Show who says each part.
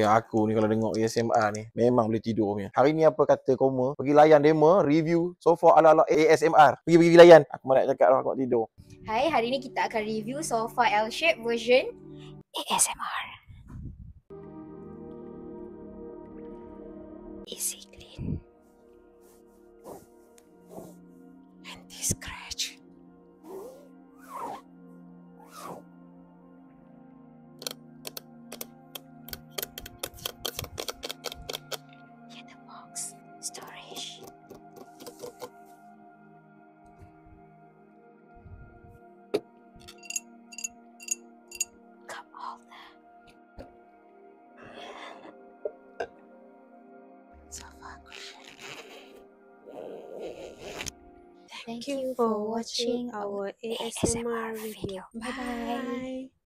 Speaker 1: Aku ni kalau dengar ASMR ni memang boleh tidur punya. Hari ni apa kata Koma? Pergi layan demo review sofa ala-ala ASMR. Pergi layan. Aku malah nak cakap dah aku nak tidur.
Speaker 2: Hai, hari ni kita akan review sofa L-shape version ASMR. Easy clean. Anti-scratch. Get the box storage. Cup holder. Sofa cushion. Thank you for watching our ASMR video. Bye bye.